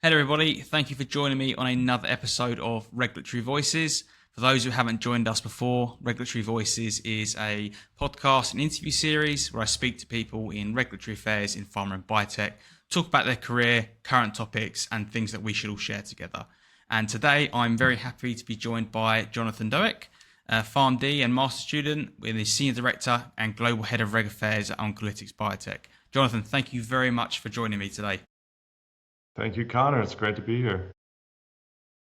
Hello, everybody. Thank you for joining me on another episode of Regulatory Voices. For those who haven't joined us before, Regulatory Voices is a podcast and interview series where I speak to people in regulatory affairs in pharma and biotech, talk about their career, current topics, and things that we should all share together. And today, I'm very happy to be joined by Jonathan Douek, a PharmD and master student with the Senior Director and Global Head of Reg Affairs at Oncolytics Biotech. Jonathan, thank you very much for joining me today. Thank you, Connor. It's great to be here.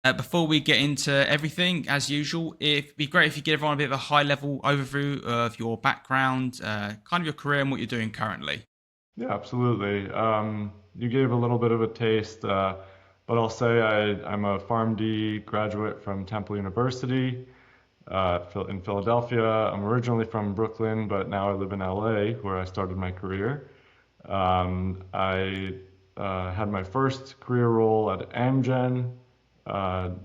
Before we get into everything, as usual, it'd be great if you give everyone a bit of a high-level overview of your background, kind of your career and what you're doing currently. Yeah, absolutely. You gave a little bit of a taste, but I'll say I'm a PharmD graduate from Temple University in Philadelphia. I'm originally from Brooklyn, but now I live in LA, where I started my career. I had my first career role at Amgen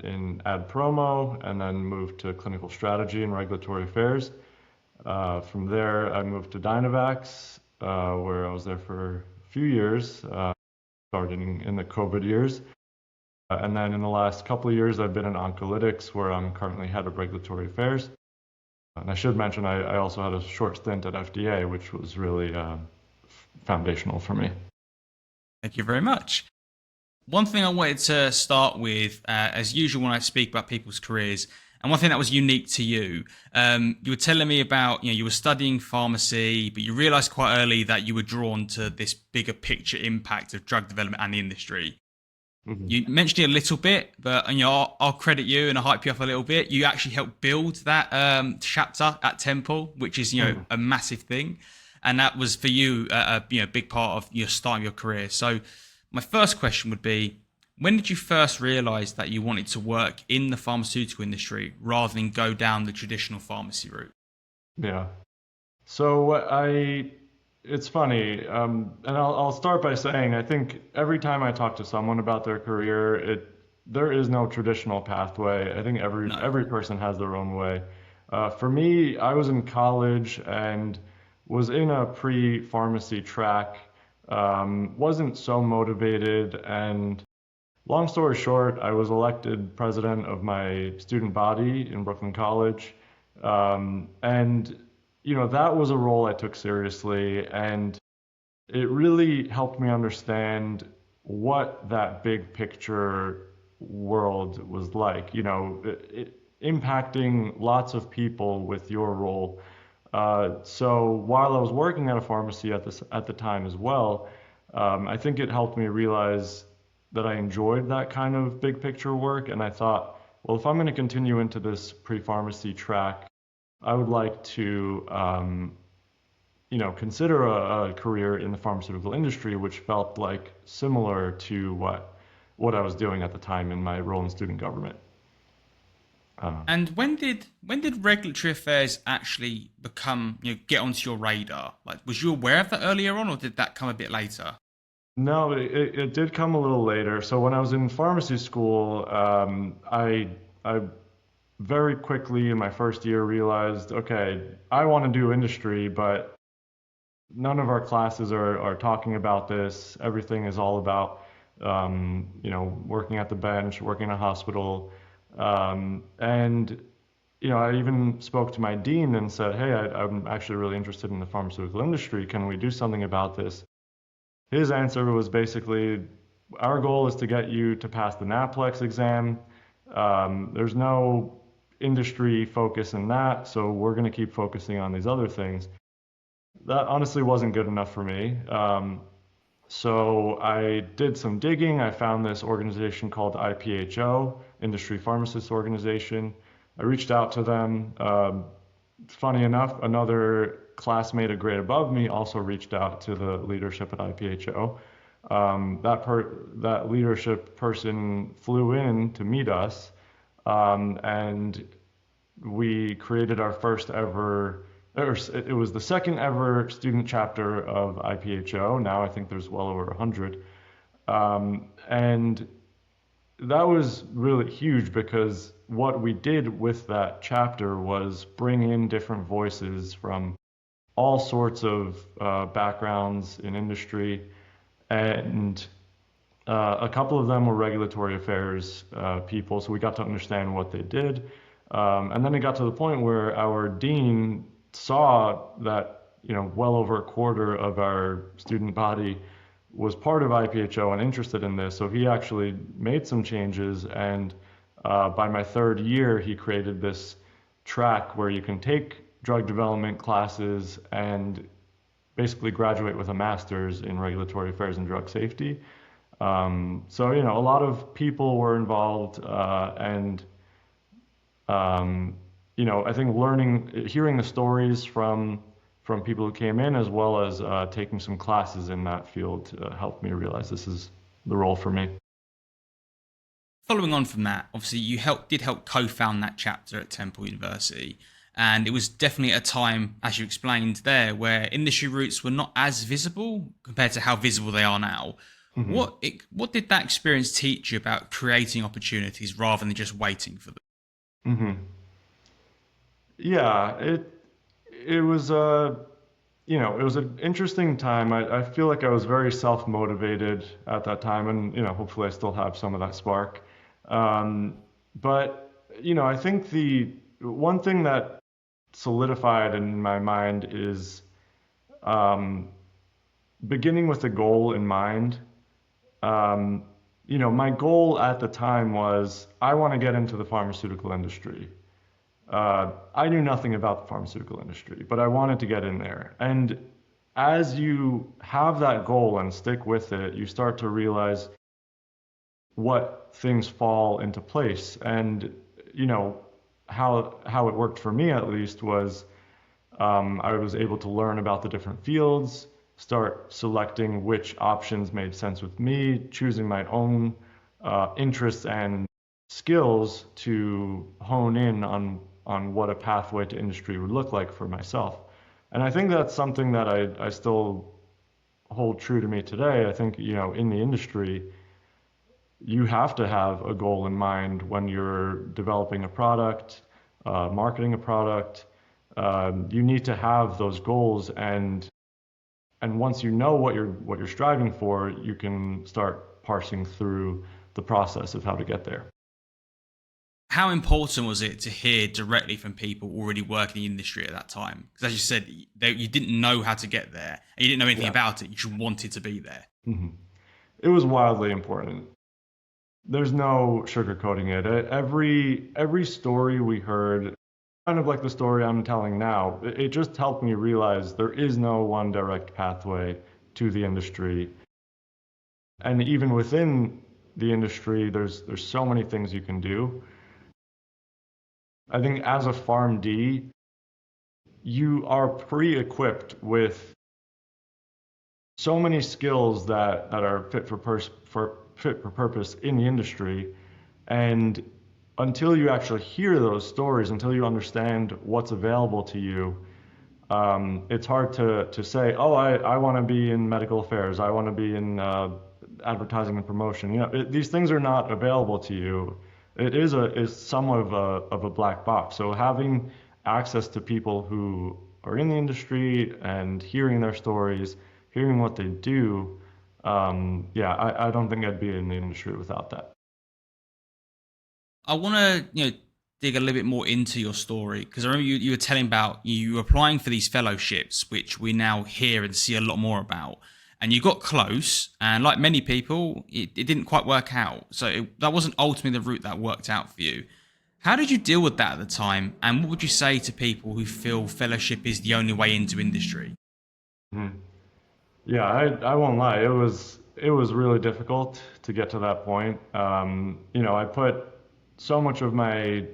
in ad promo, and then moved to clinical strategy and regulatory affairs. From there, I moved to Dynavax, where I was there for a few years, starting in the COVID years. And then in the last couple of years, I've been in Oncolytics, where I'm currently head of regulatory affairs. And I should mention, I also had a short stint at FDA, which was really foundational for me. Thank you very much. One thing I wanted to start with, as usual when I speak about people's careers, and one thing that was unique to you, you were telling me about, you were studying pharmacy, but you realized quite early that you were drawn to this bigger picture impact of drug development and the industry. Mm-hmm. You mentioned it a little bit, but I'll credit you and I'll hype you up a little bit. You actually helped build that chapter at Temple, which is a massive thing, and that was for you a big part of your starting your career. So my first question would be, when did you first realize that you wanted to work in the pharmaceutical industry rather than go down the traditional pharmacy route? Yeah. So it's funny, and I'll start by saying I think every time I talk to someone about their career, there is no traditional pathway. I think No. every person has their own way. For me, I was in college and was in a pre-pharmacy track, wasn't so motivated, and long story short, I was elected president of my student body in Brooklyn College. And, that was a role I took seriously. And it really helped me understand what that big picture world was like, impacting lots of people with your role. So while I was working at a pharmacy at the time as well, I think it helped me realize that I enjoyed that kind of big picture work. And I thought, well, if I'm going to continue into this pre-pharmacy track, I would like to, consider a career in the pharmaceutical industry, which felt like similar to what I was doing at the time in my role in student government. And when did regulatory affairs actually become, get onto your radar? Like, was you aware of that earlier on, or did that come a bit later? No, it did come a little later. So when I was in pharmacy school, I very quickly in my first year realized, okay, I want to do industry, but none of our classes are talking about this. Everything is all about, working at the bench, working in a hospital. And, I even spoke to my dean and said, hey, I'm actually really interested in the pharmaceutical industry. Can we do something about this? His answer was basically, our goal is to get you to pass the NAPLEX exam. There's no industry focus in that, so we're going to keep focusing on these other things. That honestly wasn't good enough for me. So I did some digging. I found this organization called IPHO, Industry Pharmacists Organization. I reached out to them. Funny enough, another classmate a grade above me also reached out to the leadership at IPHO. That leadership person flew in to meet us, and we created our first ever, or it was the second ever student chapter of IPHO. Now I think there's well over 100. And that was really huge because what we did with that chapter was bring in different voices from all sorts of backgrounds in industry, and A couple of them were regulatory affairs people, so we got to understand what they did. And then it got to the point where our dean saw that, well over a quarter of our student body was part of IPHO and interested in this. So he actually made some changes, and by my third year, he created this track where you can take drug development classes and basically graduate with a master's in regulatory affairs and drug safety. So, a lot of people were involved, and I think hearing the stories from people who came in, as well as taking some classes in that field, helped me realize this is the role for me. Following on from that, obviously you did help co-found that chapter at Temple University. And it was definitely a time, as you explained there, where industry routes were not as visible compared to how visible they are now. Mm-hmm. What did that experience teach you about creating opportunities rather than just waiting for them? Mm-hmm. Yeah, it was it was an interesting time. I feel like I was very self-motivated at that time, and hopefully I still have some of that spark. But I think the one thing that solidified in my mind is beginning with a goal in mind. My goal at the time was I want to get into the pharmaceutical industry. I knew nothing about the pharmaceutical industry, but I wanted to get in there. And as you have that goal and stick with it, you start to realize what things fall into place. And, how it worked for me at least was I was able to learn about the different fields, start selecting which options made sense with me, choosing my own interests and skills to hone in on what a pathway to industry would look like for myself. And I think that's something that I still hold true to me today. I think, in the industry, you have to have a goal in mind when you're developing a product, marketing a product. You need to have those goals, and once you know what you're striving for, you can start parsing through the process of how to get there. How important was it to hear directly from people already working in the industry at that time? Because as you said, you didn't know how to get there, and you didn't know anything about it. You just wanted to be there. Mm-hmm. It was wildly important. There's no sugarcoating it. Every story we heard, kind of like the story I'm telling now, it just helped me realize there is no one direct pathway to the industry. And even within the industry, there's so many things you can do. I think as a PharmD, you are pre-equipped with so many skills that are fit for purpose in the industry. And until you actually hear those stories, until you understand what's available to you, it's hard to say, oh, I want to be in medical affairs, I want to be in advertising and promotion. These things are not available to you. It is somewhat of a black box. So having access to people who are in the industry and hearing their stories, hearing what they do, I don't think I'd be in the industry without that. I want to, dig a little bit more into your story, because I remember you were telling about you were applying for these fellowships, which we now hear and see a lot more about. And you got close, and like many people, it didn't quite work out. So that wasn't ultimately the route that worked out for you. How did you deal with that at the time? And what would you say to people who feel fellowship is the only way into industry? Mm-hmm. Yeah, I won't lie. It was really difficult to get to that point. I put so much of my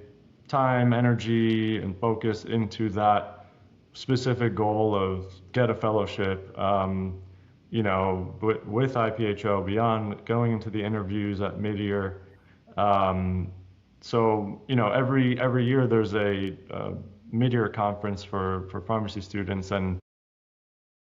time, energy, and focus into that specific goal of get a fellowship. With IPHO, beyond going into the interviews at mid-year. Every year there's a mid-year conference for pharmacy students, and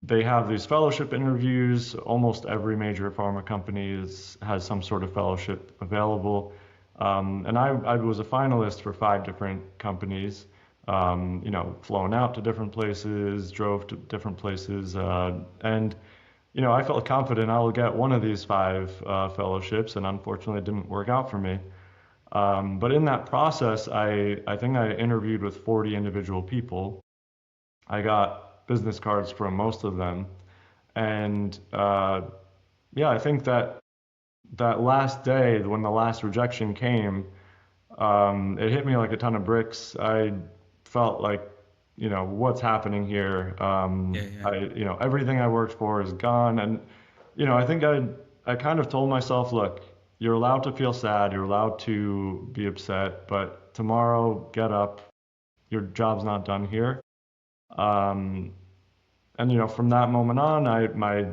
they have these fellowship interviews. Almost every major pharma company has some sort of fellowship available. And I was a finalist for 5 different companies, flown out to different places, drove to different places, and I felt confident I will get one of these five fellowships, and unfortunately, it didn't work out for me. But in that process, I think I interviewed with 40 individual people. I got business cards from most of them, and yeah, I think that last day when the last rejection came, it hit me like a ton of bricks. I felt like, what's happening here? Yeah, yeah. Everything I worked for is gone. And, I think I kind of told myself, look, you're allowed to feel sad, you're allowed to be upset, but tomorrow, get up. Your job's not done here. Um, and, from that moment on, my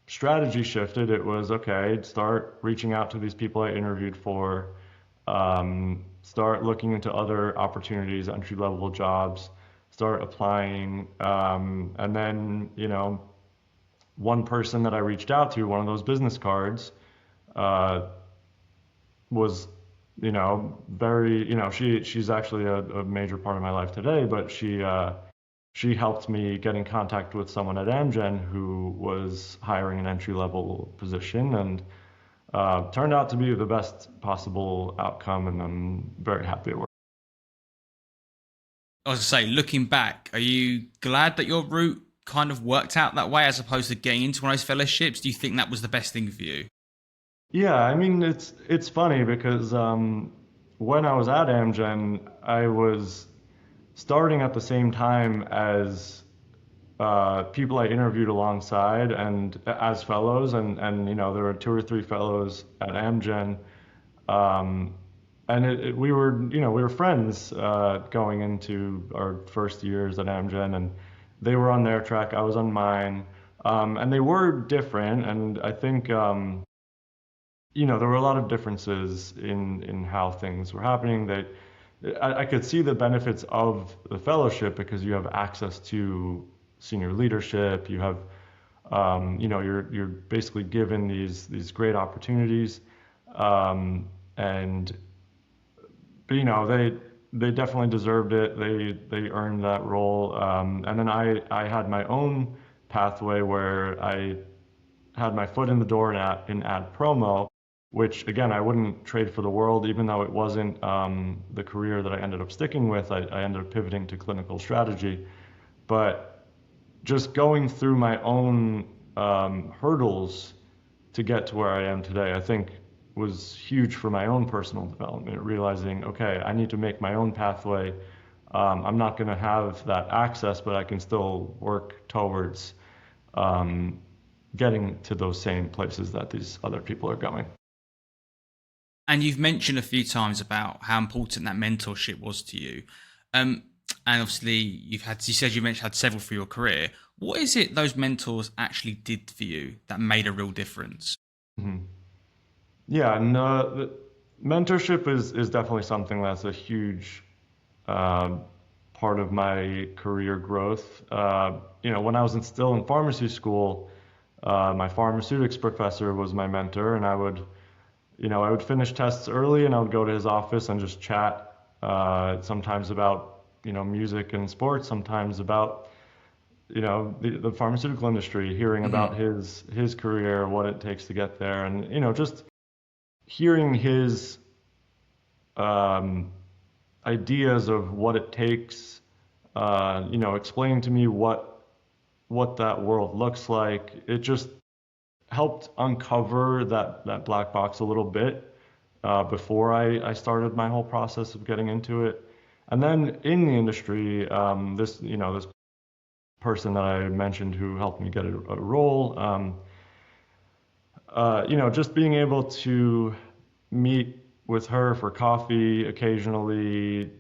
strategy shifted. It was, okay, start reaching out to these people I interviewed for, start looking into other opportunities, entry level jobs, start applying. And then, one person that I reached out to, one of those business cards, uh, was, very, she's actually a major part of my life today, but she helped me get in contact with someone at Amgen who was hiring an entry level position, and turned out to be the best possible outcome, and I'm very happy it worked. I was to say, looking back, are you glad that your route kind of worked out that way as opposed to getting into one of those fellowships? Do you think that was the best thing for you? Yeah, I mean it's funny because when I was at Amgen, I was starting at the same time as people I interviewed alongside and as fellows, and there were two or three fellows at Amgen, um, and we were friends going into our first years at Amgen, and they were on their track, I was on mine, and they were different, and I think there were a lot of differences in how things were happening. That I could see the benefits of the fellowship because you have access to senior leadership. You have, you're basically given these great opportunities, and but they definitely deserved it. They earned that role. And then I had my own pathway where I had my foot in the door in ad promo, which again I wouldn't trade for the world, even though it wasn't the career that I ended up sticking with. I ended up pivoting to clinical strategy, but just going through my own hurdles to get to where I am today, I think was huge for my own personal development, realizing, okay, I need to make my own pathway. I'm not going to have that access, but I can still work towards um, getting to those same places that these other people are going. And you've mentioned a few times about how important that mentorship was to you. Um, and obviously, you said you mentioned had several for your career. What is it those mentors actually did for you that made a real difference? Mhm. Yeah, no, mentorship is definitely something that's a huge uh, part of my career growth. When I was still in pharmacy school, my pharmaceutics professor was my mentor, and I would finish tests early, and I would go to his office and just chat. Sometimes about music and sports, sometimes about the pharmaceutical industry, hearing about Hmm. his career, what it takes to get there, and just hearing his um, ideas of what it takes, explaining to me what that world looks like. It just helped uncover that black box a little bit before I started my whole process of getting into it. And then in the industry, this person that I mentioned who helped me get a role, just being able to meet with her for coffee occasionally,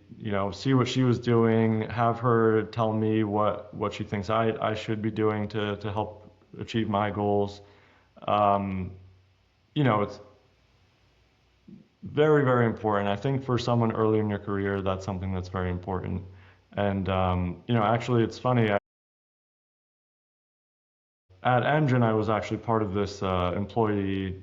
see what she was doing, have her tell me what she thinks I should be doing to help achieve my goals. Um, it's very, very important. I think for someone early in your career, that's something that's very important. And, actually, it's funny. At Amgen, I was actually part of this employee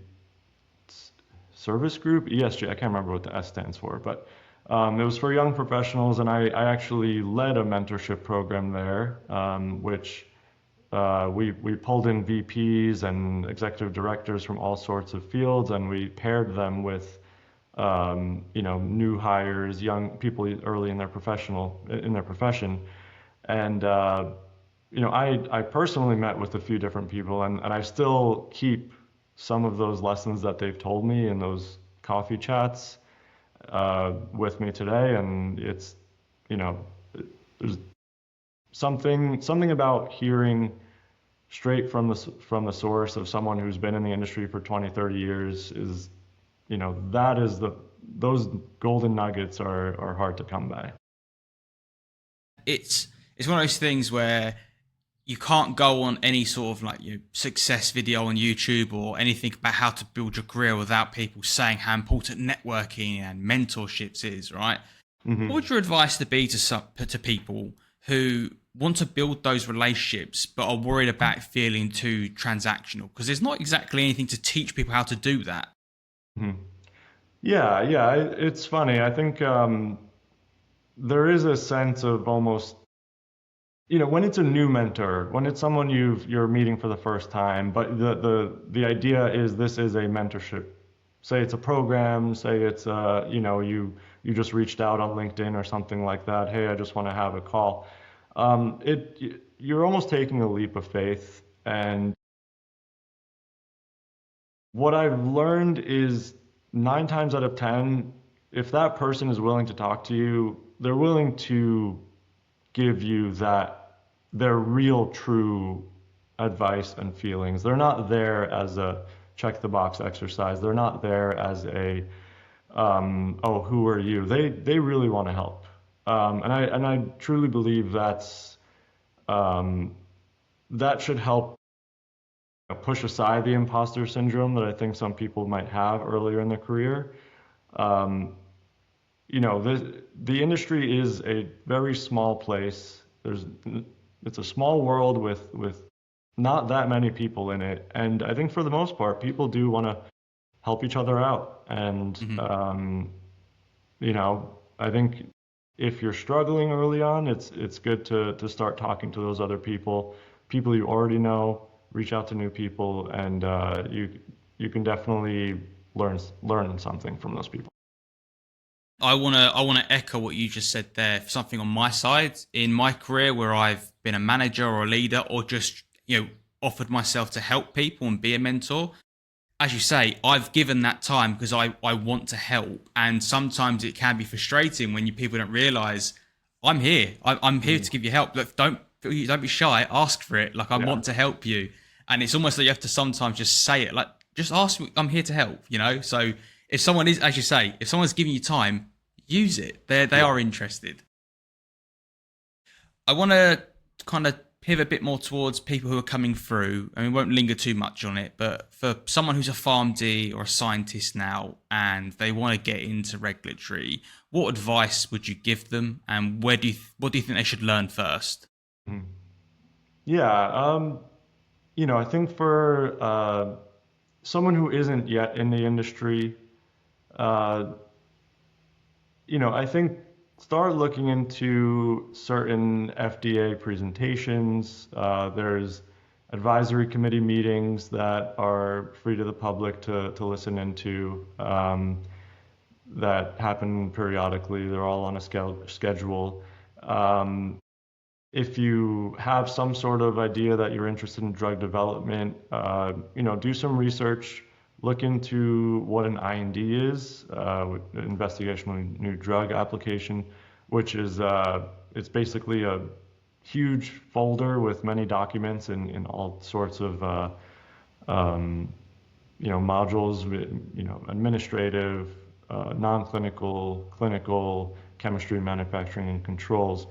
service group, ESG. I can't remember what the S stands for, but it was for young professionals, and I actually led a mentorship program there, which we pulled in VPs and executive directors from all sorts of fields, and we paired them with new hires, young people early in their profession, and I personally met with a few different people, and I still keep some of those lessons that they've told me in those coffee chats with me today, and it's there's something about hearing straight from the source of someone who's been in the industry for 20, 30 years is, that is those golden nuggets are hard to come by. It's one of those things where you can't go on any sort of success video on YouTube or anything about how to build your career without people saying how important networking and mentorships is, right? What would your advice to be to people who want to build those relationships but are worried about feeling too transactional? Because there's not exactly anything to teach people how to do that. Mhm. Yeah, it's funny. I think there is a sense of almost, when it's a new mentor, when it's someone you're meeting for the first time, but the idea is this is a mentorship. Say it's a program, say it's you just reached out on LinkedIn or something like that. Hey, I just want to have a call. You're almost taking a leap of faith, and what I've learned is 9 times out of 10, if that person is willing to talk to you, they're willing to give you their real, true advice and feelings. They're not there as a check the box exercise. They're not there as a, oh, who are you? They really want to help. And I truly believe that should help push aside the imposter syndrome that I think some people might have earlier in their career. Um, the industry is a very small place. It's a small world with not that many people in it, and I think for the most part, people do want to help each other out. And Mm-hmm. I think if you're struggling early on, it's good to start talking to those other people you already know. Reach out to new people, and you can definitely learn something from those people. I wanna echo what you just said there. Something on my side in my career where I've been a manager or a leader or just offered myself to help people and be a mentor. As you say, I've given that time because I want to help, and sometimes it can be frustrating when people don't realize I'm here. I'm here Mm, to give you help. Look, don't be shy. Ask for it. Like I yeah, want to help you, and it's almost like you have to sometimes just say it. Like just ask me. I'm here to help. So if someone is, as you say, if someone's giving you time, use it. They yeah. are interested. I want to kind of pivot a bit more towards people who are coming through. I mean, we won't linger too much on it, but for someone who's a PharmD or a scientist now and they want to get into regulatory, what advice would you give them, and what do you think they should learn first? Mm. Yeah, I think for someone who isn't yet in the industry, uh, I think start looking into certain FDA presentations. There's advisory committee meetings that are free to the public to listen into that happen periodically. They're all on a schedule. Um, if you have some sort of idea that you're interested in drug development, do some research, look into what an IND is, investigational new drug application, which is it's basically a huge folder with many documents in all sorts of um, modules, administrative, non-clinical, clinical, chemistry, manufacturing, and controls.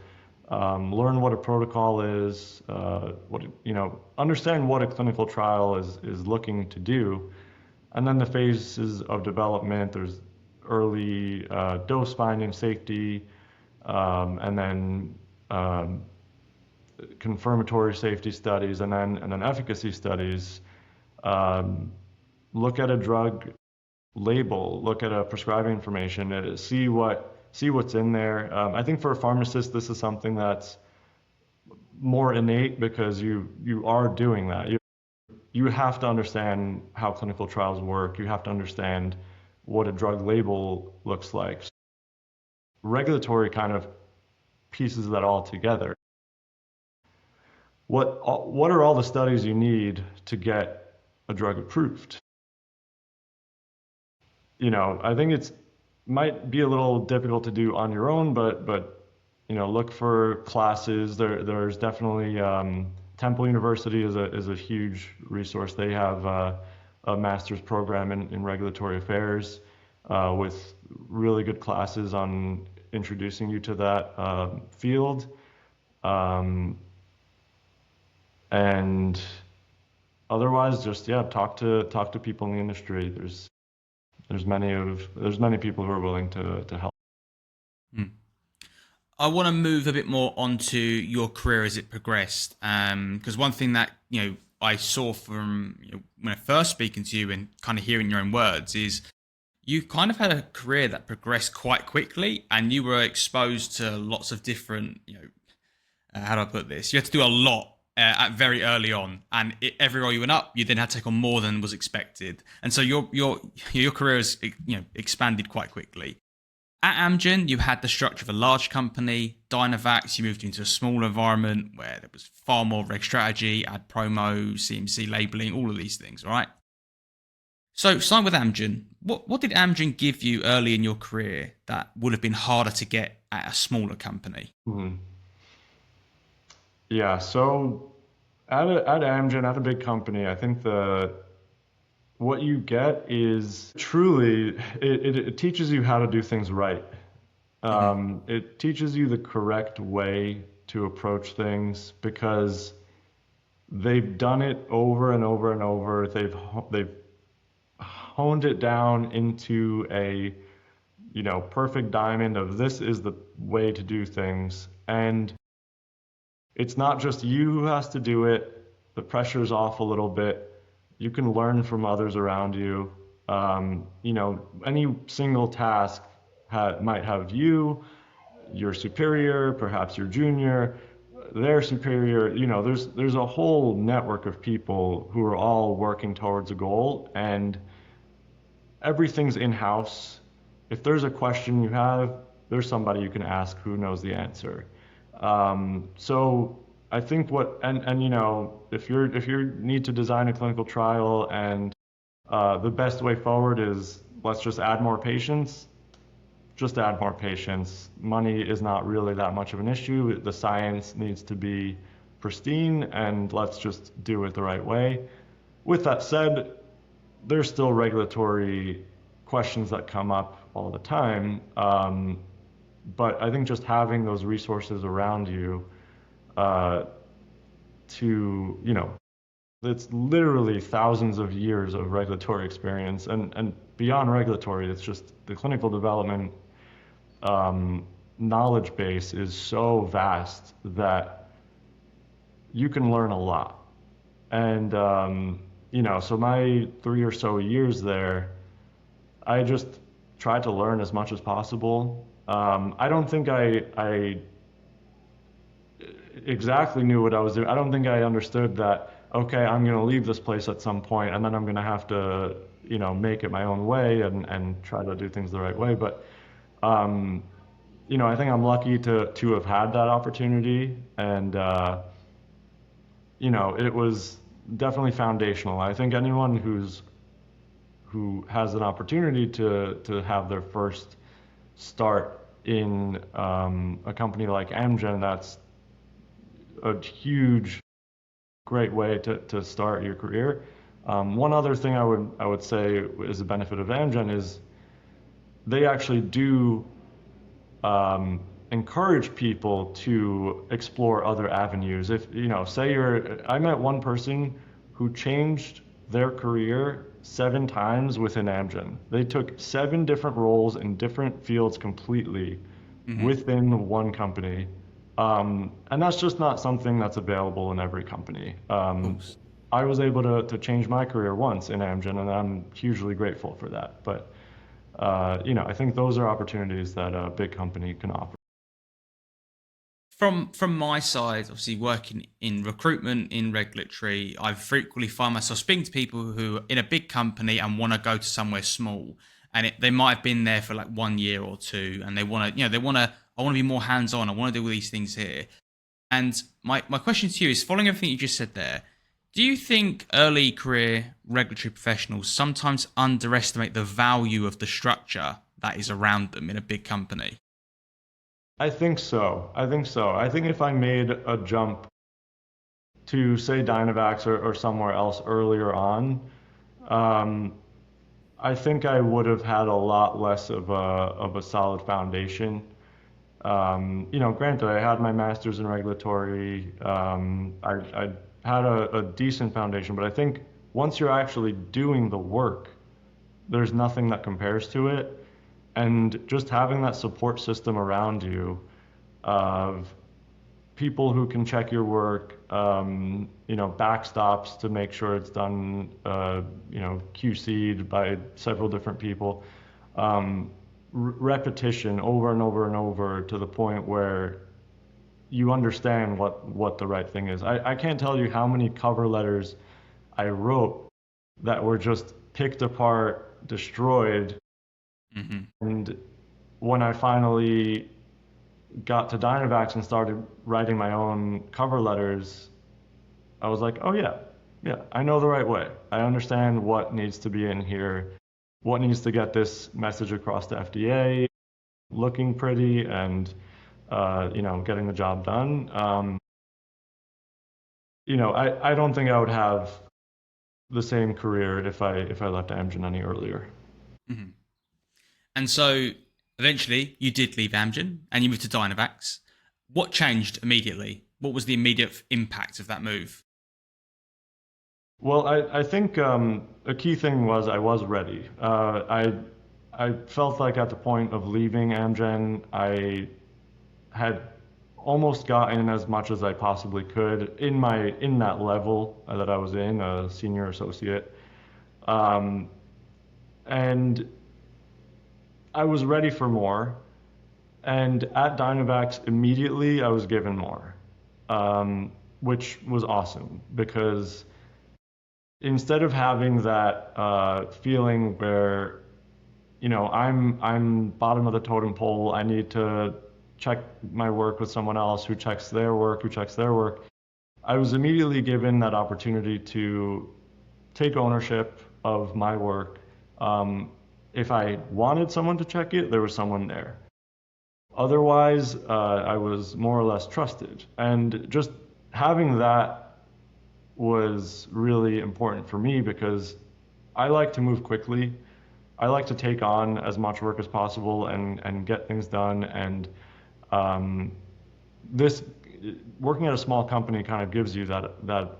Learn what a protocol is, understand what a clinical trial is looking to do, and then the phases of development. There's early dose finding, safety, and then um, confirmatory safety studies, and then efficacy studies. Um, Look at a drug label, look at a prescribing information, see what's in there. I think for a pharmacist, this is something that's more innate because you are doing that. You have to understand how clinical trials work. You have to understand what a drug label looks like. Regulatory kind of pieces that all together. What are all the studies you need to get a drug approved? I think it's might be a little difficult to do on your own, but look for classes. There's definitely Temple University is a huge resource. They have a master's program in regulatory affairs with really good classes on introducing you to that field. And otherwise, just talk to people in the industry. There's many people who are willing to help. I want to move a bit more onto your career as it progressed, because one thing that I saw from when I first speaking to you and kind of hearing your own words is you kind of had a career that progressed quite quickly, and you were exposed to lots of different how do I put this? You had to do a lot at very early on, and everywhere you went up, you then had to take on more than was expected, and so your career has expanded quite quickly. At Amgen, you had the structure of a large company. Dynavax, you moved into a smaller environment where there was far more reg strategy, ad promo, CMC labeling, all of these things, right? So, starting with Amgen, what did Amgen give you early in your career that would have been harder to get at a smaller company? Mm-hmm. Yeah, so at Amgen, at a big company, I think what you get is truly, it teaches you how to do things right. It teaches you the correct way to approach things because they've done it over and over and over. They've honed it down into a perfect diamond of this is the way to do things. And it's not just you who has to do it. The pressure's off a little bit. You can learn from others around you. Any single task might have you, your superior, perhaps your junior, their superior. There's a whole network of people who are all working towards a goal, and everything's in-house. If there's a question you have, there's somebody you can ask who knows the answer. So I think if you need to design a clinical trial and the best way forward is let's just add more patients, just add more patients. Money is not really that much of an issue. The science needs to be pristine, and let's just do it the right way. With that said, there's still regulatory questions that come up all the time. But I think just having those resources around you it's literally thousands of years of regulatory experience, and beyond regulatory, it's just the clinical development knowledge base is so vast that you can learn a lot. And so my 3 or so years there, I just tried to learn as much as possible. I don't think I exactly knew what I was doing. I don't think I understood that, okay, I'm going to leave this place at some point and then I'm going to have to, make it my own way and try to do things the right way. But, I think I'm lucky to have had that opportunity. And, it was definitely foundational. I think anyone who has an opportunity to have their first start in a company like Amgen, that's a huge, great way to start your career. One other thing I would say is a benefit of Amgen is they actually do encourage people to explore other avenues. If I met one person who changed their career 7 times within Amgen. They took 7 different roles in different fields completely within one company. And that's just not something that's available in every company. I was able to change my career once in Amgen, and I'm hugely grateful for that. But, I think those are opportunities that a big company can offer. From my side, obviously working in recruitment, in regulatory, I frequently find myself speaking to people who are in a big company and want to go to somewhere small, and they might have been there for like 1 year or two, and they want to, I want to be more hands on. I want to do all these things here. And my question to you is, following everything you just said there, do you think early career regulatory professionals sometimes underestimate the value of the structure that is around them in a big company? I think so. I think so. I think if I made a jump to say Dynavax or somewhere else earlier on, um, I think I would have had a lot less of a solid foundation. Granted, I had my master's in regulatory. I had a decent foundation, but I think once you're actually doing the work, there's nothing that compares to it. And just having that support system around you of people who can check your work, backstops to make sure it's done, QC'd by several different people, repetition over and over and over to the point where you understand what the right thing is. I can't tell you how many cover letters I wrote that were just picked apart, destroyed. Hmm. And when I finally got to Dynavax and started writing my own cover letters, I was like, oh yeah, I know the right way. I understand what needs to be in here, what needs to get this message across to FDA, looking pretty and getting the job done. I don't think I would have the same career if I left Amgen any earlier. Hmm. And so eventually you did leave Amgen and you moved to Dynavax. What changed immediately? What was the immediate impact of that move? Well, I think a key thing was I was ready. I felt like at the point of leaving Amgen, I had almost gotten as much as I possibly could in that level that I was in, a senior associate, um, and I was ready for more. And at Dynavax, immediately I was given more, which was awesome because instead of having that feeling where I'm bottom of the totem pole, I need to check my work with someone else who checks their work, who checks their work. I was immediately given that opportunity to take ownership of my work. If I wanted someone to check it, there was someone there. Otherwise, I was more or less trusted. And just having that was really important for me because I like to move quickly. I like to take on as much work as possible and get things done. And um, this working at a small company kind of gives you that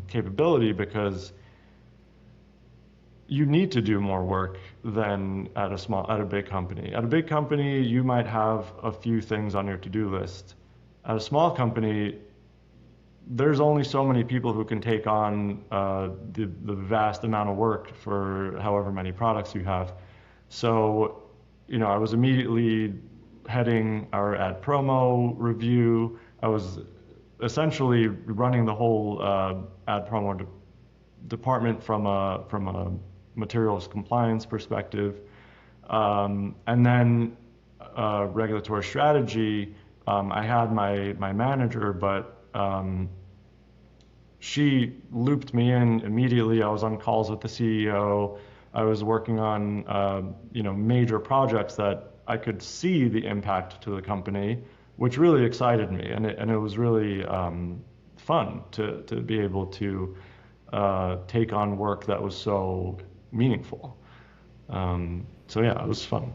capability because you need to do more work than at a big company. At a big company, you might have a few things on your to-do list. At a small company, there's only so many people who can take on the vast amount of work for however many products you have. So, I was immediately heading our ad promo review. I was essentially running the whole ad promo department from a materials compliance perspective. And then regulatory strategy, I had my manager, but she looped me in immediately. I was on calls with the CEO. I was working on major projects that I could see the impact to the company, which really excited me, and it was really fun to be able to take on work that was so meaningful. So yeah, it was fun.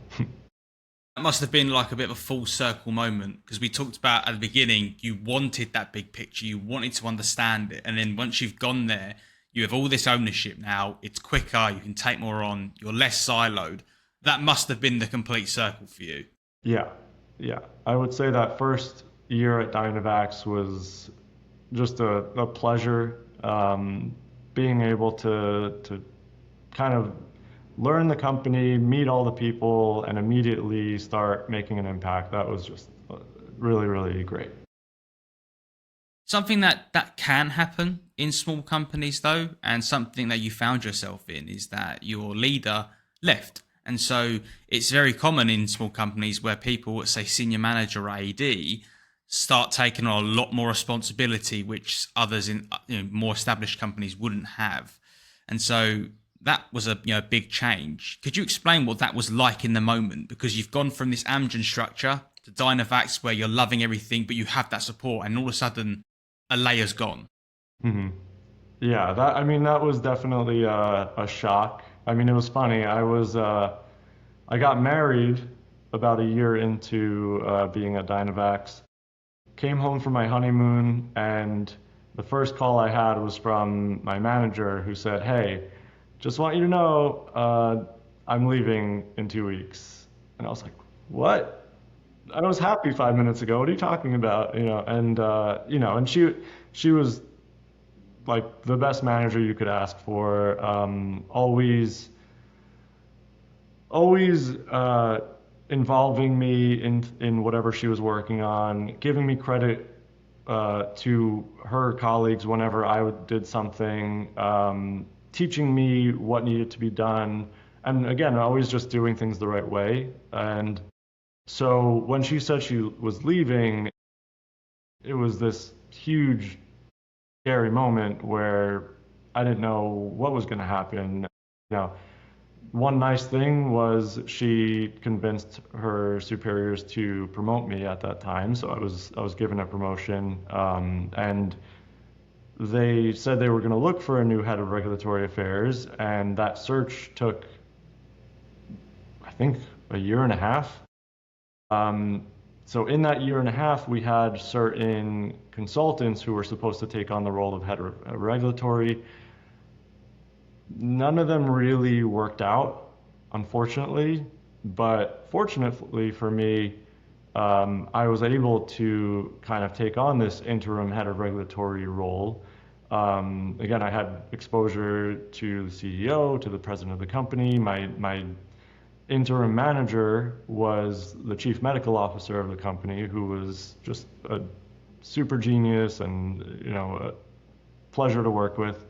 That must have been like a bit of a full circle moment because we talked about at the beginning, you wanted that big picture, you wanted to understand it. And then once you've gone there, you have all this ownership now. It's quicker, you can take more on, you're less siloed. That must have been the complete circle for you. Yeah, yeah. I would say that first year at Dynavax was just a pleasure. Being able to kind of learn the company, meet all the people, and immediately start making an impact. That was just really, really great. Something that can happen in small companies, though, and something that you found yourself in, is that your leader left. And so it's very common in small companies where people, say senior manager or AD, start taking on a lot more responsibility, which others in more established companies wouldn't have. And so that was a big change. Could you explain what that was like in the moment? Because you've gone from this Amgen structure to Dynavax, where you're loving everything, but you have that support, and all of a sudden a layer's gone. Hmm. Yeah, that was definitely a shock. I mean, it was funny. I got married about a year into being at Dynavax. Came home from my honeymoon, and the first call I had was from my manager, who said, "Hey, just want you to know, I'm leaving in 2 weeks." And I was like, "What? I was happy 5 minutes ago. What are you talking about?" And she was like the best manager you could ask for. Always involving me in whatever she was working on, giving me credit to her colleagues whenever I did something, teaching me what needed to be done, and again, always just doing things the right way. And so when she said she was leaving, it was this huge, scary moment where I didn't know what was going to happen. You know, one nice thing was she convinced her superiors to promote me at that time, so I was given a promotion, and they said they were going to look for a new head of regulatory affairs, and that search took, I think, a year and a half. So in that year and a half, we had certain consultants who were supposed to take on the role of head of regulatory. None of them really worked out, unfortunately, but fortunately for me, I was able to kind of take on this interim head of regulatory role. Again, I had exposure to the CEO, to the president of the company. My interim manager was the chief medical officer of the company, who was just a super genius and a pleasure to work with.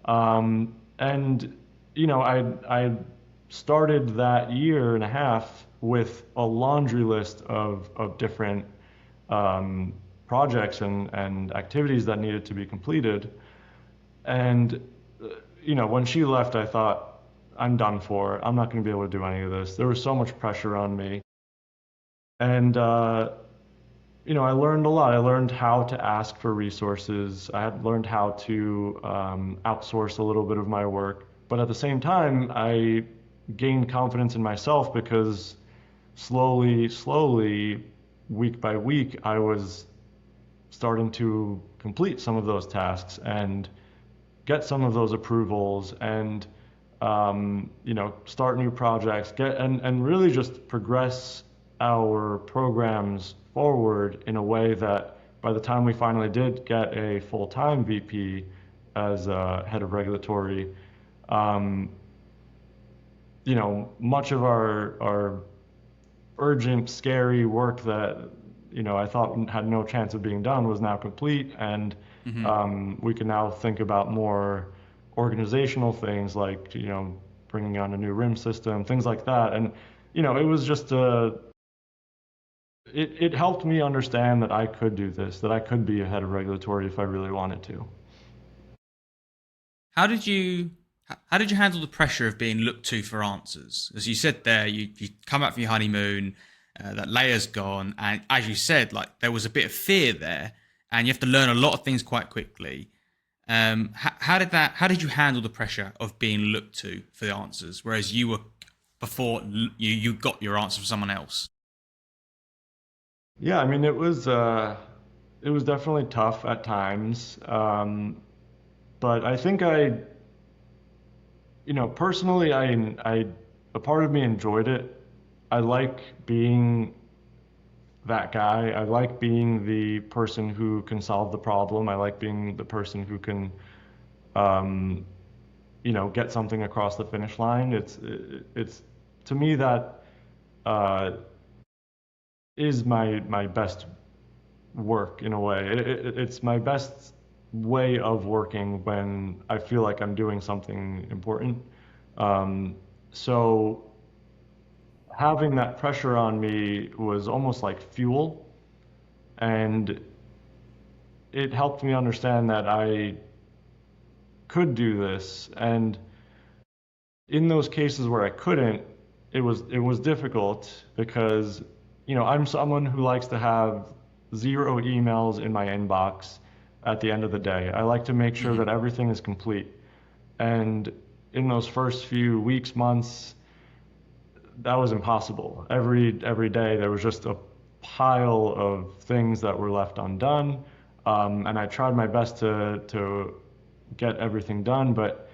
And I started that year and a half with a laundry list of different projects and activities that needed to be completed. And when she left, I thought, I'm done for. I'm not going to be able to do any of this. There was so much pressure on me. And I learned a lot. I learned how to ask for resources. I had learned how to outsource a little bit of my work. But at the same time, I gained confidence in myself because slowly, week by week, I was starting to complete some of those tasks and get some of those approvals and start new projects, and really just progress our programs forward in a way that by the time we finally did get a full-time VP as head of regulatory, much of our urgent, scary work that I thought had no chance of being done was now complete, and we can now think about more organizational things like bringing on a new RIM system, things like that. And it was just it helped me understand that I could do this, that I could be a head of regulatory if I really wanted to. How did you how did you handle the pressure of being looked to for answers? As you said there, you come back from your honeymoon, that layer's gone, and as you said, like there was a bit of fear there, and you have to learn a lot of things quite quickly. How did you handle the pressure of being looked to for the answers, whereas you were before you got your answer from someone else? Yeah, I mean, it was definitely tough at times, but I think personally, a part of me enjoyed it. I like being that guy. I like being the person who can solve the problem. I like being the person who can, um, get something across the finish line. To me that uh, is my best work in a way. It's my best way of working when I feel like I'm doing something important. Um, so having that pressure on me was almost like fuel, and it helped me understand that I could do this. And in those cases where I couldn't, it was difficult because, I'm someone who likes to have zero emails in my inbox at the end of the day. I like to make sure Hmm. that everything is complete. And in those first few weeks, months, that was impossible. Every day there was just a pile of things that were left undone. And I tried my best to get everything done, but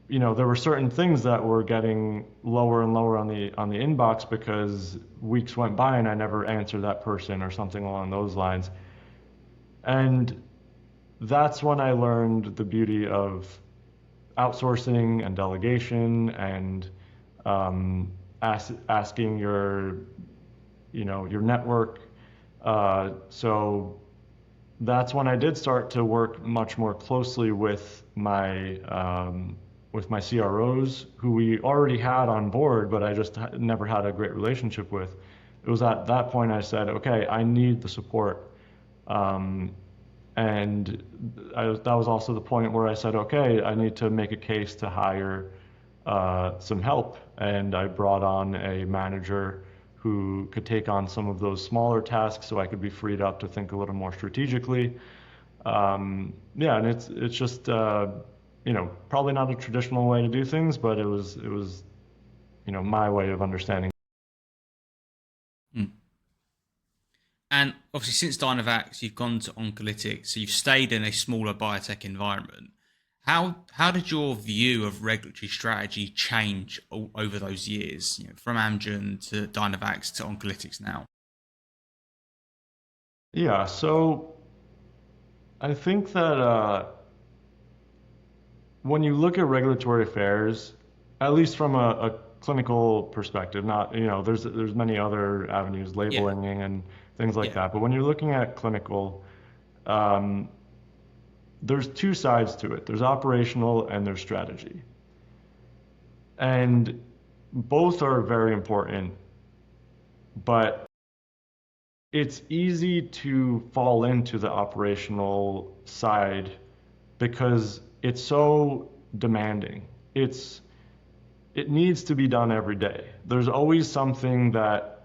there were certain things that were getting lower and lower on the inbox because weeks went by and I never answered that person or something along those lines. And that's when I learned the beauty of outsourcing and delegation and um, asking your network. So that's when I did start to work much more closely with my CROs, who we already had on board, but I just never had a great relationship with. It was at that point I said, okay, I need the support. Um, and that was also the point where I said, okay, I need to make a case to hire some help. And I brought on a manager who could take on some of those smaller tasks so I could be freed up to think a little more strategically. Yeah, and it's just probably not a traditional way to do things, but it was my way of understanding. Mm. And obviously, since Dynavax, you've gone to Oncolytics, so you've stayed in a smaller biotech environment. How did your view of regulatory strategy change over those years, from Amgen to Dynavax to Oncolytics now? Yeah, so I think that when you look at regulatory affairs, at least from a clinical perspective, not, there's many other avenues, Yeah, labeling and things like yeah. that. But when you're looking at clinical, um, there's two sides to it. There's operational and there's strategy. And both are very important, but it's easy to fall into the operational side because it's so demanding. It needs to be done every day. There's always something that,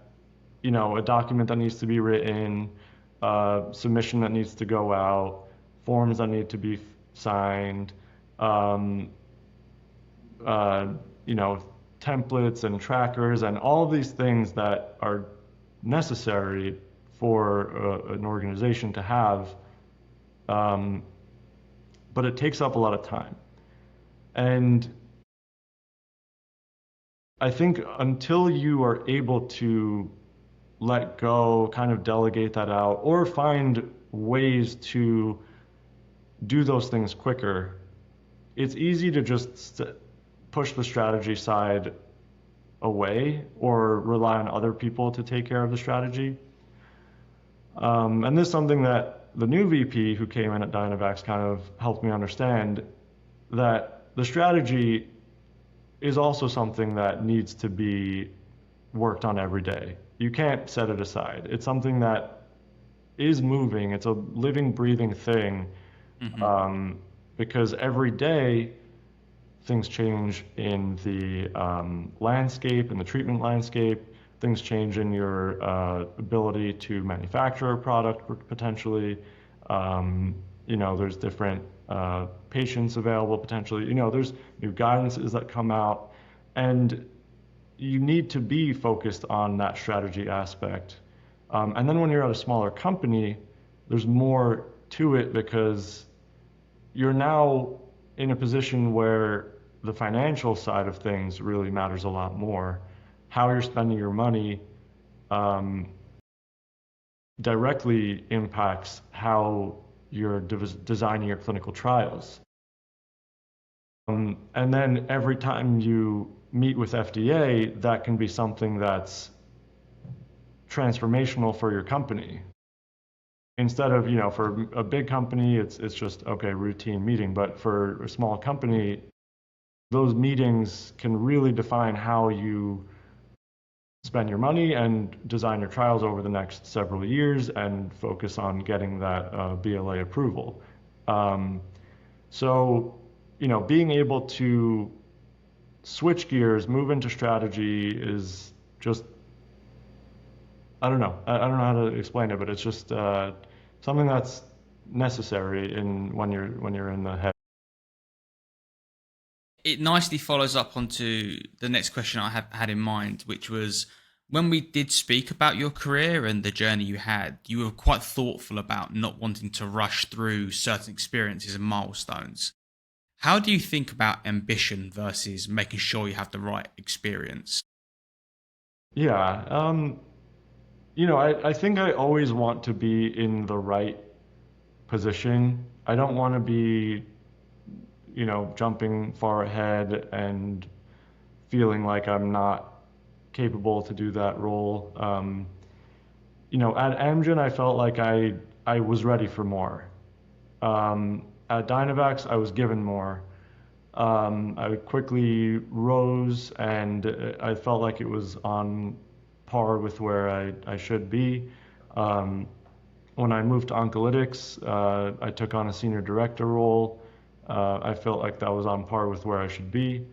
a document that needs to be written, submission that needs to go out, forms that need to be signed, um, uh, you know, templates and trackers and all these things that are necessary for an organization to have, um, but it takes up a lot of time. And I think until you are able to let go, kind of delegate that out, or find ways to do those things quicker, it's easy to just push the strategy side away or rely on other people to take care of the strategy. And this is something that the new VP who came in at Dynavax kind of helped me understand, that the strategy is also something that needs to be worked on every day. You can't set it aside. It's something that is moving. It's a living, breathing thing, Hmm. um, because every day things change in the landscape, in the treatment landscape. Things change in your ability to manufacture a product potentially. There's different patients available potentially. There's new guidances that come out, and you need to be focused on that strategy aspect. And then when you're at a smaller company, there's more to it because you're now in a position where the financial side of things really matters a lot more. How you're spending your money um, directly impacts how you're designing your clinical trials. And then every time you meet with FDA, that can be something that's transformational for your company. instead of, for a big company, it's just, okay, routine meeting. But for a small company, those meetings can really define how you spend your money and design your trials over the next several years and focus on getting that BLA approval. Um, so, being able to switch gears, move into strategy is just, I don't know. I don't know how to explain it, but it's just something that's necessary in when you're in the head. It nicely follows up onto the next question I had in mind, which was when we did speak about your career and the journey you had, you were quite thoughtful about not wanting to rush through certain experiences and milestones. How do you think about ambition versus making sure you have the right experience? Yeah. I think I always want to be in the right position. I don't want to be, jumping far ahead and feeling like I'm not capable to do that role. At Amgen, I felt like I was ready for more. At Dynavax, I was given more. I quickly rose, and I felt like it was on par with where I should be. Um, when I moved to Oncolytics, I took on a senior director role. I felt like that was on par with where I should be.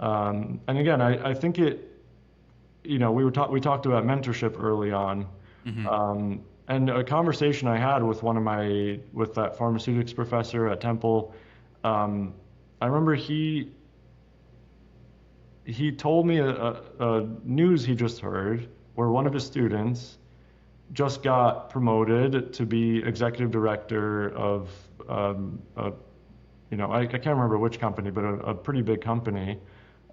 And again, I think we talked about mentorship early on, Hmm. and a conversation I had with that pharmaceutics professor at Temple. I remember he told me a news he just heard where one of his students just got promoted to be executive director of I can't remember which company, but a pretty big company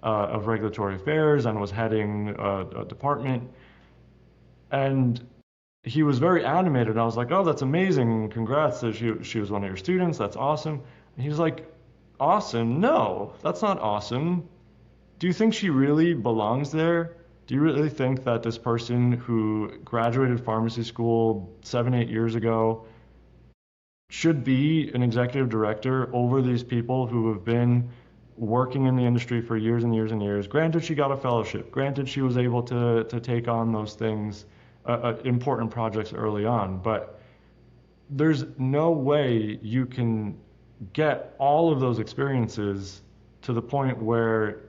of regulatory affairs, and was heading a department. And he was very animated. I was like, "Oh, that's amazing! Congrats! That she was one of your students. That's awesome." And he was like, "Awesome? No, that's not awesome. Do you think she really belongs there? Do you really think that this person who graduated pharmacy school 7, 8 years ago should be an executive director over these people who have been working in the industry for years and years and years? Granted, she got a fellowship. Granted, she was able to take on those things, important projects early on. But there's no way you can get all of those experiences to the point where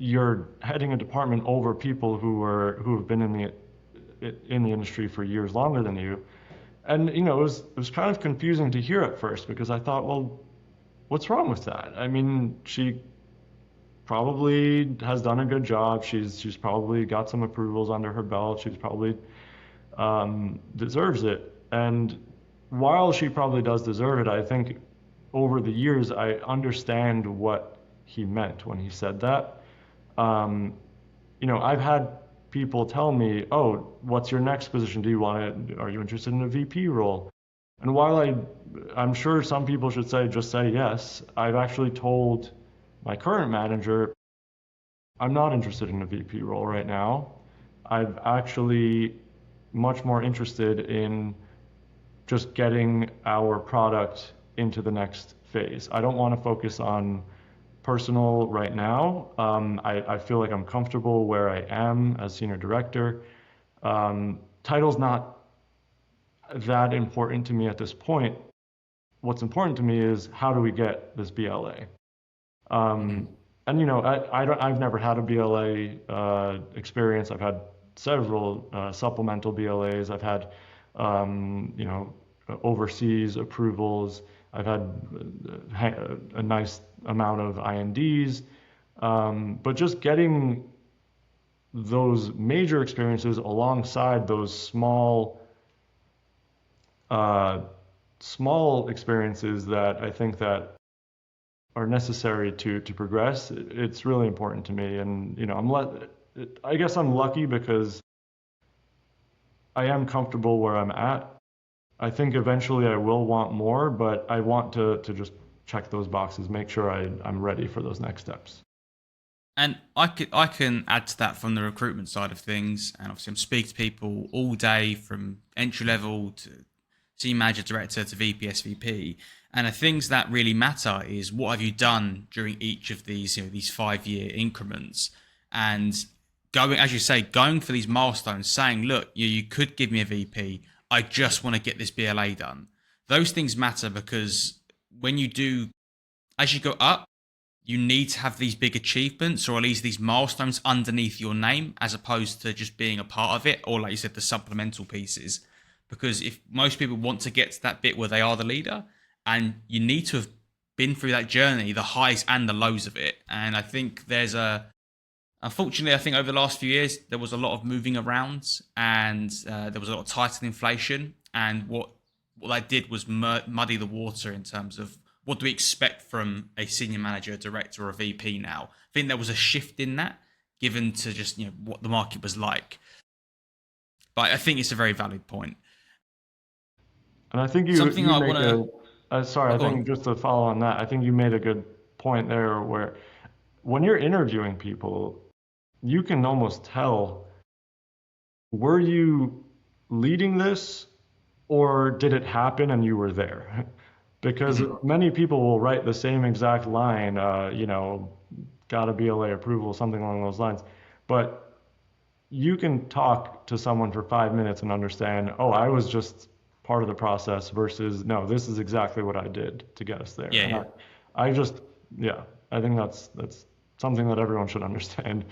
you're heading a department over people who have been in the industry for years longer than you. And it was kind of confusing to hear at first because I thought, well, what's wrong with that? I mean, she probably has done a good job. She's probably got some approvals under her belt. She's probably deserves it. And while she probably does deserve it, I think over the years I understand what he meant when he said that. Um, I've had people tell me, "Oh, what's your next position? Are you interested in a VP role?" And while I'm sure some people should just say yes, I've actually told my current manager, I'm not interested in a VP role right now. I'm actually much more interested in just getting our product into the next phase. I don't want to focus on personal right now. I feel like I'm comfortable where I am as senior director. Title's not that important to me at this point. What's important to me is how do we get this BLA? Hmm. And I've never had a BLA experience. I've had several supplemental BLAs. I've had overseas approvals. I've had a nice amount of INDs. But just getting those major experiences alongside those uh, small experiences that I think that are necessary to progress, it's really important to me. And I guess I'm lucky because I am comfortable where I'm at. I think eventually I will want more, but I want to just check those boxes, make sure I'm ready for those next steps. And I can add to that from the recruitment side of things. And obviously, I'm speaking to people all day from entry level to senior manager director to VP, SVP. And the things that really matter is what have you done during each of these, these 5-year increments, and going, as you say, going for these milestones, saying, look, you could give me a VP. I just want to get this BLA done. Those things matter because when you do, as you go up, you need to have these big achievements or at least these milestones underneath your name as opposed to just being a part of it, or like you said, the supplemental pieces. Because if most people want to get to that bit where they are the leader, and you need to have been through that journey, the highs and the lows of it. And I think unfortunately, I think over the last few years, there was a lot of moving around, and there was a lot of tighter inflation. And what that did was muddy the water in terms of what do we expect from a senior manager, a director, or a VP now. I think there was a shift in that, given to just what the market was like. But I think it's a very valid point. And I think Something I want to. sorry, I Go think on. just to follow on that, I think you made a good point there where when you're interviewing people, you can almost tell, were you leading this or did it happen and you were there? Because Mhm. many people will write the same exact line, got a BLA approval, something along those lines. But you can talk to someone for 5 minutes and understand, oh, I was just part of the process versus, no, this is exactly what I did to get us there. Yeah, And yeah. I just, yeah, I think that's something that everyone should understand.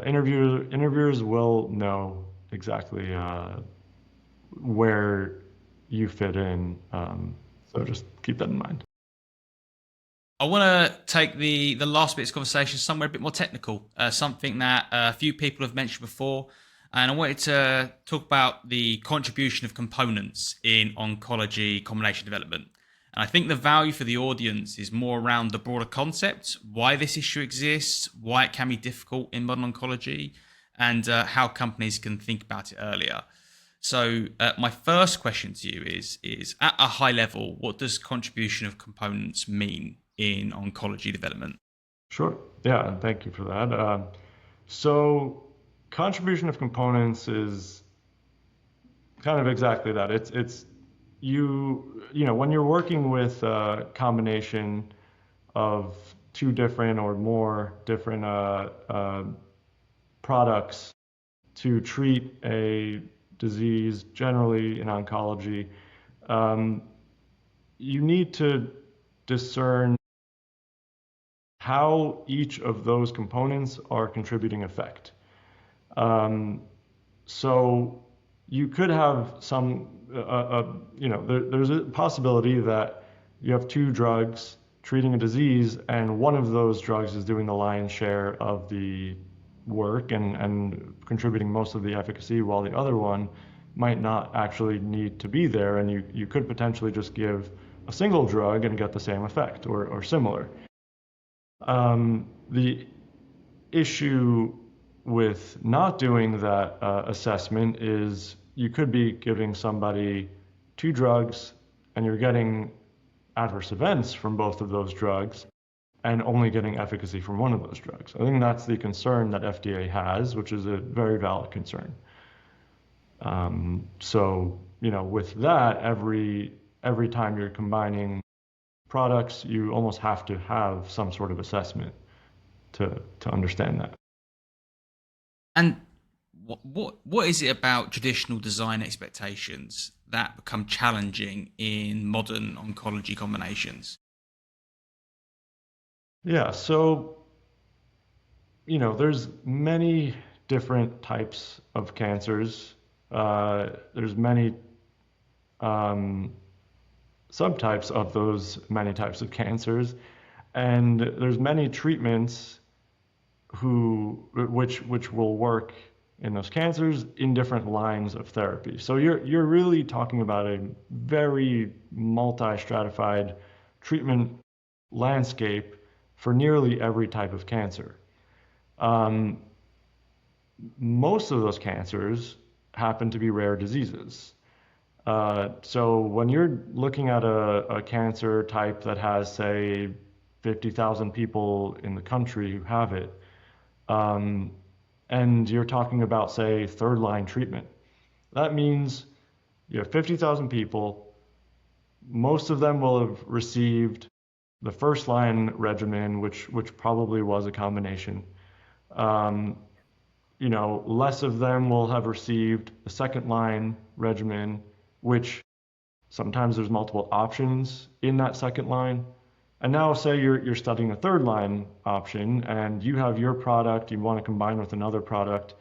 Interviewers will know exactly where you fit in. So just keep that in mind. I want to take the last bit of conversation somewhere a bit more technical, something that a few people have mentioned before, and I wanted to talk about the contribution of components in oncology combination development. And I think the value for the audience is more around the broader concept, why this issue exists, why it can be difficult in modern oncology, and how companies can think about it earlier. So my first question to you is at a high level, what does contribution of components mean in oncology development? Sure. Yeah, and thank you for that. So contribution of components is kind of exactly that. It's when you're working with a combination of two different or more different products to treat a disease, generally in oncology, um, you need to discern how each of those components are contributing effect. Um, so you could have there's a possibility that you have two drugs treating a disease, and one of those drugs is doing the lion's share of the work and contributing most of the efficacy, while the other one might not actually need to be there, and you could potentially just give a single drug and get the same effect or similar. The issue with not doing that assessment is you could be giving somebody two drugs and you're getting adverse events from both of those drugs and only getting efficacy from one of those drugs. I think that's the concern that FDA has, which is a very valid concern. With that, every time you're combining products, you almost have to have some sort of assessment to understand that. And what is it about traditional design expectations that become challenging in modern oncology combinations? Yeah, so there's many different types of cancers. There's many subtypes of those many types of cancers, and there's many treatments which will work in those cancers in different lines of therapy. So you're really talking about a very multi-stratified treatment landscape for nearly every type of cancer. Um, Most of those cancers happen to be rare diseases. So when you're looking at a cancer type that has, say, 50,000 people in the country who have it, and you're talking about, say, third line treatment, that means you have 50,000 people. Most of them will have received the first line regimen, which probably was a combination. Less of them will have received the second line regimen, which sometimes there's multiple options in that second line. And now say you're studying a third line option and you have your product, you want to combine with another product.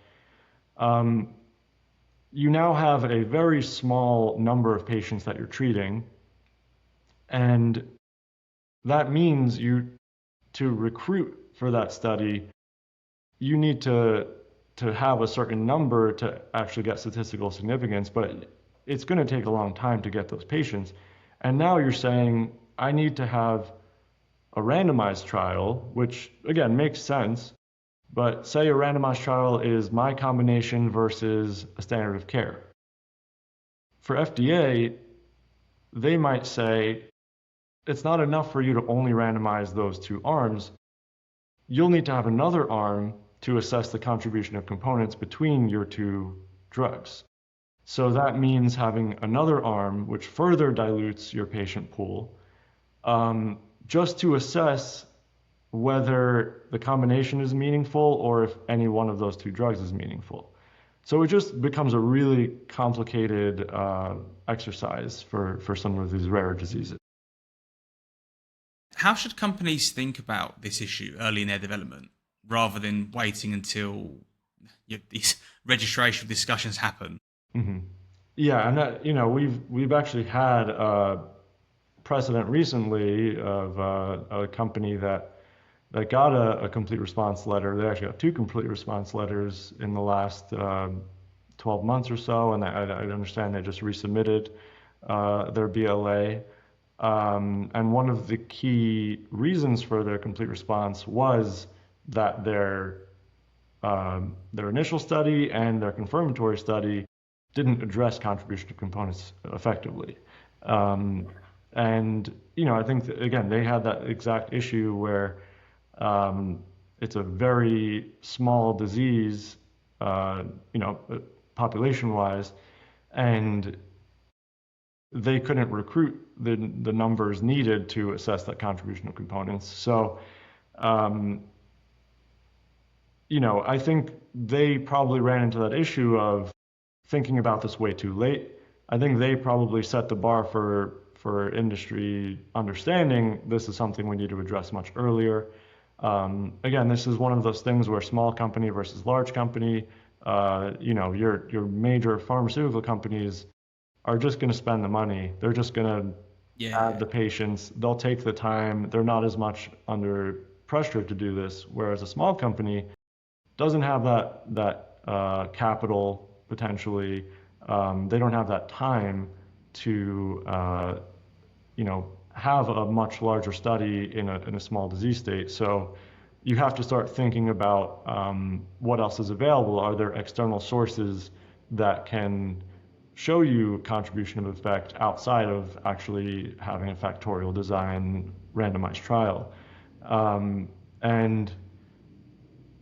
You now have a very small number of patients that you're treating. And that means to recruit for that study, you need to have a certain number to actually get statistical significance, but it's going to take a long time to get those patients. And now you're saying, I need to have a randomized trial, which again makes sense, but say a randomized trial is my combination versus a standard of care. For FDA, they might say, it's not enough for you to only randomize those two arms. You'll need to have another arm to assess the contribution of components between your two drugs. So that means having another arm, which further dilutes your patient pool, just to assess whether the combination is meaningful or if any one of those two drugs is meaningful. So it just becomes a really complicated exercise for some of these rare diseases. How should companies think about this issue early in their development, rather than waiting until these registration discussions happen? Mm-hmm. Yeah, and that, we've actually had a precedent recently of a company that got a complete response letter. They actually got two complete response letters in the last 12 months or so, and I understand they just resubmitted their BLA. And one of the key reasons for their complete response was that their initial study and their confirmatory study didn't address contribution of components effectively. And I think that, again, they had that exact issue where it's a very small disease, population-wise, and they couldn't recruit the numbers needed to assess that contribution of components. So, I think they probably ran into that issue of thinking about this way too late. I think they probably set the bar for industry understanding this is something we need to address much earlier. Again, this is one of those things where small company versus large company, your major pharmaceutical companies are just going to spend the money. They're just going to add the patients. They'll take the time. They're not as much under pressure to do this. Whereas a small company doesn't have that capital potentially. They don't have that time to have a much larger study in a small disease state. So you have to start thinking about what else is available. Are there external sources that can show you contribution of effect outside of actually having a factorial design randomized trial? And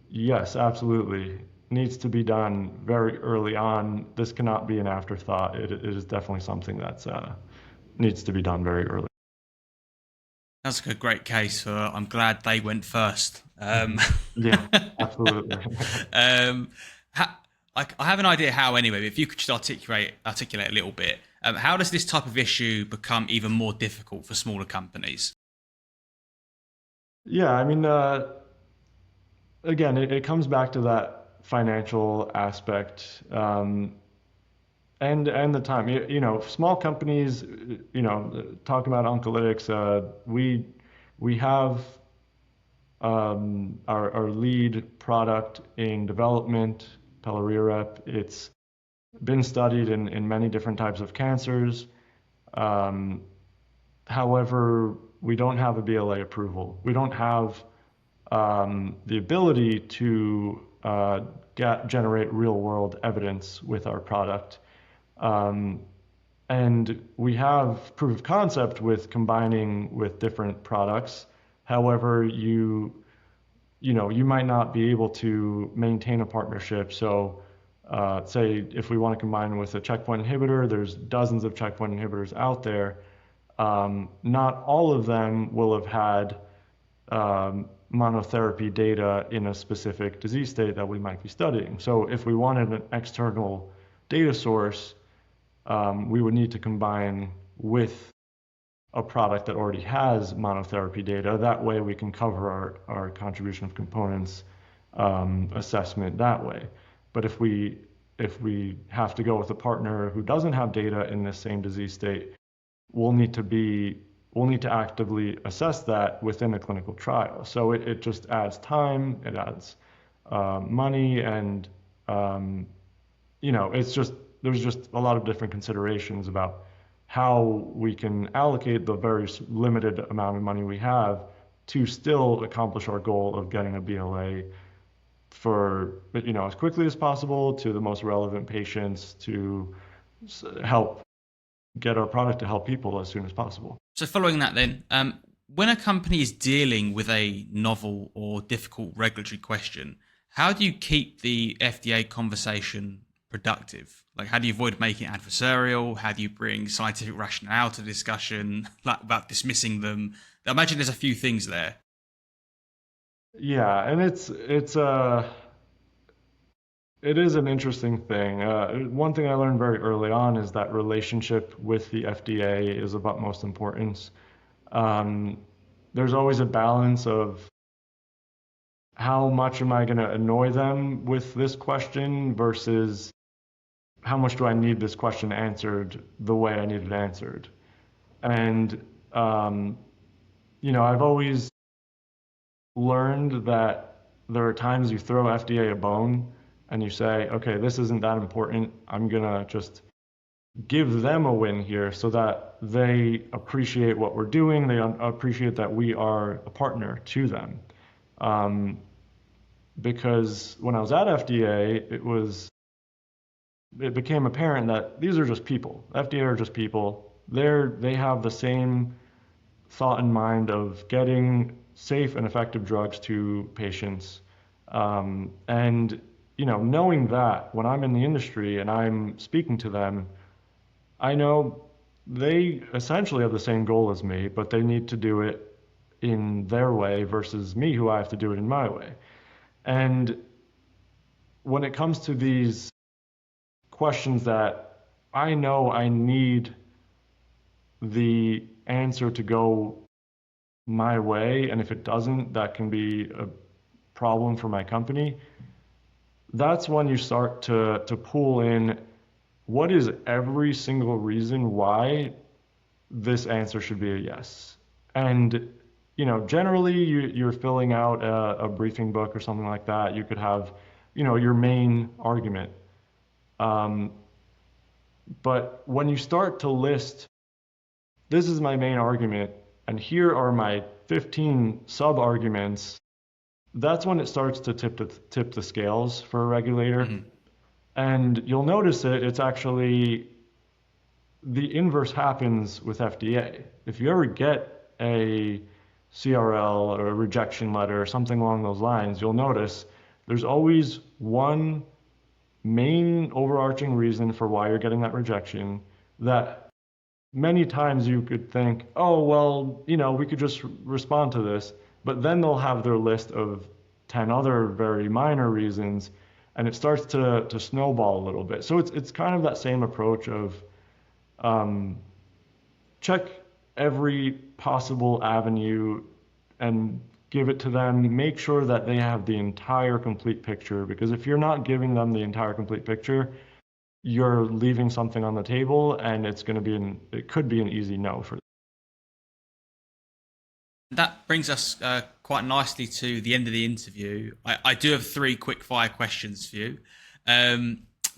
yes, absolutely. Needs to be done very early on. This cannot be an afterthought. It is definitely something that needs to be done very early. That's a great case for. I'm glad they went first. Yeah, absolutely. I have an idea how anyway, but if you could just articulate a little bit, how does this type of issue become even more difficult for smaller companies? Yeah, I mean, again, it comes back to that financial aspect, and the time. Small companies, talking about Oncolytics, we have our lead product in development, pelareorep. It's been studied in many different types of cancers. However, we don't have a BLA approval. We don't have the ability to generate real-world evidence with our product. And we have proof of concept with combining with different products. However, you might not be able to maintain a partnership. So say if we want to combine with a checkpoint inhibitor, there's dozens of checkpoint inhibitors out there. Not all of them will have had monotherapy data in a specific disease state that we might be studying. So if we wanted an external data source, we would need to combine with a product that already has monotherapy data. That way we can cover our contribution of components assessment that way. But if we have to go with a partner who doesn't have data in this same disease state, we'll need to actively assess that within a clinical trial. So it just adds time, it adds money, and there's just a lot of different considerations about how we can allocate the very limited amount of money we have to still accomplish our goal of getting a BLA for as quickly as possible to the most relevant patients to help get our product to help people as soon as possible. So following that then, when a company is dealing with a novel or difficult regulatory question, how do you keep the FDA conversation productive? Like, how do you avoid making it adversarial? How do you bring scientific rationale to the discussion, like about dismissing them? I imagine there's a few things there. Yeah, and it is an interesting thing. One thing I learned very early on is that relationship with the FDA is of utmost importance. There's always a balance of how much am I going to annoy them with this question versus how much do I need this question answered the way I need it answered. And, I've always learned that there are times you throw FDA a bone and you say, okay, this isn't that important. I'm going to just give them a win here so that they appreciate what we're doing. They appreciate that we are a partner to them. Because when I was at FDA, it became apparent that these are just people. FDA are just people. They have the same thought in mind of getting safe and effective drugs to patients. And knowing that when I'm in the industry and I'm speaking to them, I know they essentially have the same goal as me, but they need to do it in their way versus me, who I have to do it in my way. And when it comes to these questions that I know I need the answer to go my way, and if it doesn't, that can be a problem for my company, that's when you start to pull in what is every single reason why this answer should be a yes. And generally you're filling out a briefing book or something like that. You could have your main argument. But when you start to list, this is my main argument, and here are my 15 sub-arguments, that's when it starts to tip the scales for a regulator. Mm-hmm. And you'll notice it's actually the inverse happens with FDA. If you ever get a CRL or a rejection letter or something along those lines, you'll notice there's always one main overarching reason for why you're getting that rejection that many times you could think, oh, well, we could just respond to this. But then they'll have their list of 10 other very minor reasons, and it starts to snowball a little bit. So it's kind of that same approach of check every possible avenue and give it to them. Make sure that they have the entire complete picture, because if you're not giving them the entire complete picture, you're leaving something on the table, and it could be an easy no for them. That brings us quite nicely to the end of the interview. I do have 3 quick fire questions for you.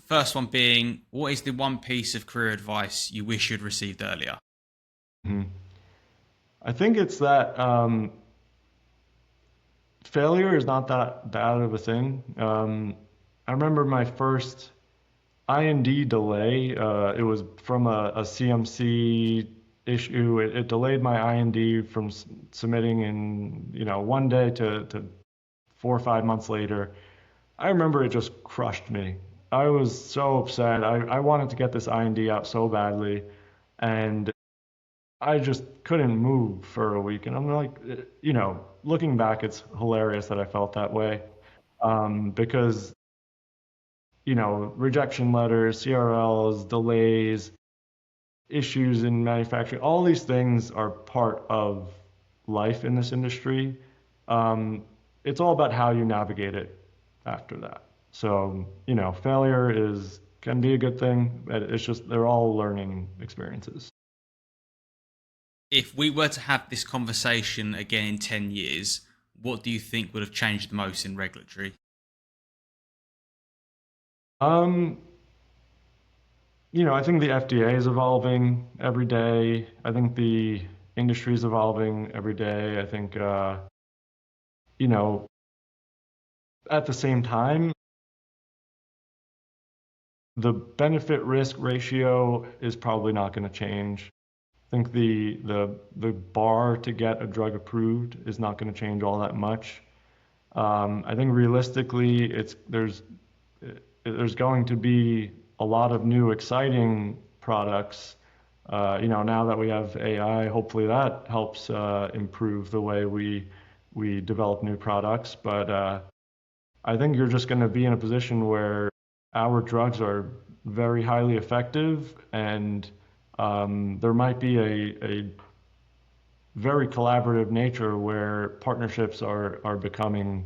First one being, what is the one piece of career advice you wish you'd received earlier? Mm-hmm. I think it's that failure is not that bad of a thing. I remember my first IND delay. It was from a CMC issue. It delayed my IND from submitting in one day to 4 or 5 months later. I remember it just crushed me. I was so upset. I wanted to get this IND out so badly, and I just couldn't move for a week. And I'm like, looking back, it's hilarious that I felt that way, because rejection letters, CRLs, delays, issues in manufacturing, all these things are part of life in this industry. Um, it's all about how you navigate it after that. So, failure can be a good thing, but it's just they're all learning experiences. If we were to have this conversation again in 10 years, what do you think would have changed the most in regulatory? Um, I think the FDA is evolving every day. I think the industry is evolving every day. I think, you know, at the same time, the benefit risk ratio is probably not going to change. I think the bar to get a drug approved is not going to change all that much. I think realistically, there's going to be a lot of new exciting products. Now that we have AI, hopefully that helps improve the way we develop new products. But I think you're just going to be in a position where our drugs are very highly effective, and there might be a very collaborative nature where partnerships are becoming,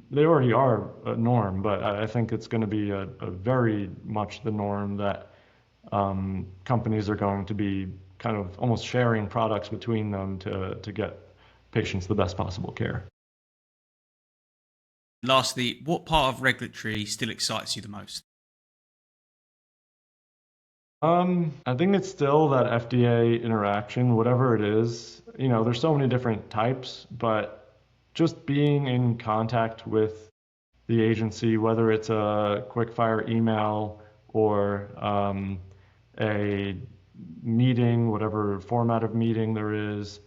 they already are a norm, but I think it's going to be a very much the norm that companies are going to be kind of almost sharing products between them to get patients the best possible care. Lastly, what part of regulatory still excites you the most? I think it's still that FDA interaction, whatever it is. There's so many different types, but just being in contact with the agency, whether it's a quick fire email or a meeting, whatever format of meeting there is,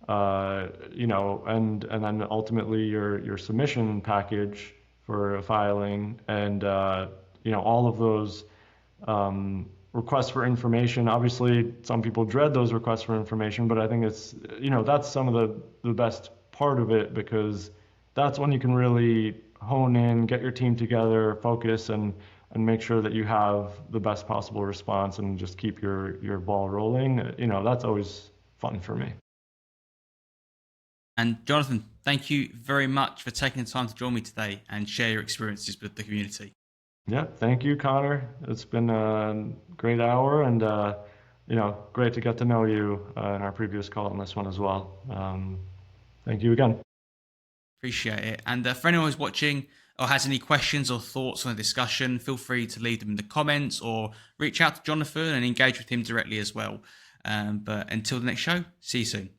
and then ultimately your submission package for filing, and all of those requests for information. Obviously, some people dread those requests for information, but I think that's some of the best part of it, because that's when you can really hone in, get your team together, focus, and make sure that you have the best possible response and just keep your ball rolling. That's always fun for me. And Jonathan, thank you very much for taking the time to join me today and share your experiences with the community. Yeah, thank you, Connor. It's been a great hour, and great to get to know you in our previous call and this one as well. Thank you again. Appreciate it. And for anyone who's watching or has any questions or thoughts on the discussion, feel free to leave them in the comments or reach out to Jonathan and engage with him directly as well. But until the next show, see you soon.